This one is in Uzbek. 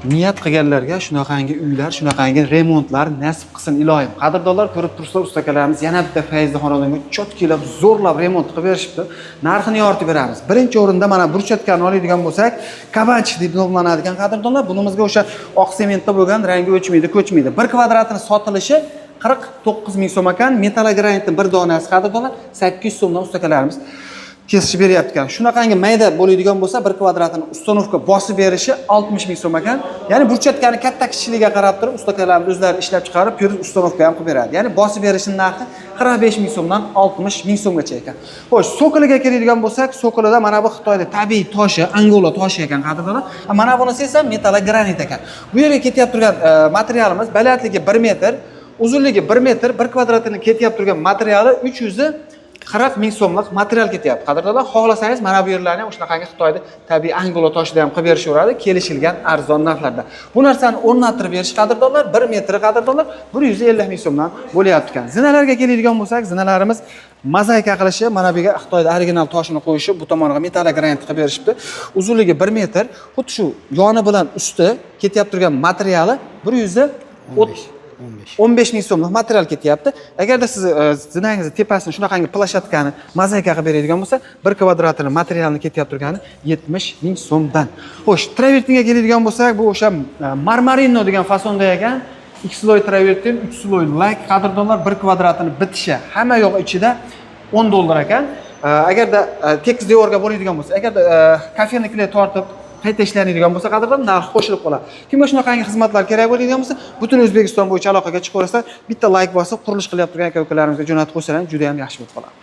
niyat qilganlarga shunaqangi uylar, shunaqangi remontlar nasib qilsin iloyim. Qadrdonlar, ko'rib turibsizlar, ustakalarimiz yana bitta Fayzli xonadonga cho'tkilab, zo'rlab remont qilib berishibdi. Narxini yoritib beramiz. Birinchi o'rinda mana burchatkani oladigan bo'lsak, Kabanch deb nomlanadigan qadrdonlar, bunimizga o'sha oq sementda bo'lgan, rangi o'chmaydi, ko'chmaydi. 1 kvadratini sotilishi 49 ming so'm ekan. Metallogranitning bir donasi qadrdonlar 800 so'mdan ustakalarimiz kesishib beryapti ekan. Shunaqangi mayda bo'ladigan bo'lsa 1 kvadratini ustanovka bosib berishi 60 ming so'm ekan. Ya'ni burchatkani katta kichikligiga qarab turib ustakalarimiz o'zlari ishlab chiqarib, pir ustanovka ham qilib beradi. Ya'ni bosib berishining narxi 45 ming so'mdan 60 ming so'mgacha ekan. Xo'sh, sokoliga keladigan bo'lsak, sokolida mana bu Xitoyda tabiiy toshi, Angola toshi ekan qadrdonlar. Mana bunisi esa metallogranit ekan. Bu yerga ketyapti turgan materialimiz balandligi 1 metr, uzunligi 1 metr, 1 kvadratini ketyapti turgan materiali 340 ming so'mlik material ketyapti. Qadrdonlar, xohlasangiz mana bu yerlarni ham shunaqangi Xitoyda tabiiy Angola toshida ham qilib berishaveradi, kelishilgan arzon narxlarda. Bu narsani o'rnattirib berish qadrdonlar 1 metr qadrdonlar 150 ming so'mdan bo'lyapti ekan. Zinalarga keladigan bo'lsak, zinalarimiz mozaika qilishi, mana bu yerga Xitoyda original toshini qo'yishi, bu tomoniga metallogranit qilib berishibdi. Uzunligi 1 metr, xuddi shu yoni bilan usti ketyapti turgan materiali 15 ming so'mlik material ketyapti. Agarda siz zinangizni tepasini shunaqangi plashatkani mozaika qilib beradigan bo'lsa, 1 kvadratini materialni ketyapti turgani 70 ming so'mdan. Xo'sh, travertinga keladigan bo'lsak, bu o'sha marmarino degan fasonda ekan. 2 sloy travertin, 3 sloy lak qadrdonlar 1 kvadratini bitishi hamma yo'q ichida $10 ekan. Agarda tekis devorga bo'ladigan bo'lsa, agarda kafenikilar tortib qayta ishlanadigan bo'lsa, qadrdon narx qo'shilib qoladi. Kimga shunaqangi xizmatlar kerak bo'ladigan bo'lsa, butun O'zbekiston bo'yicha aloqaga chiqaversa, bitta like bosib, qurilish qilyapti turgan aka-ukalarimizga jo'natib qo'ysalar, juda ham yaxshi bo'lib qoladi.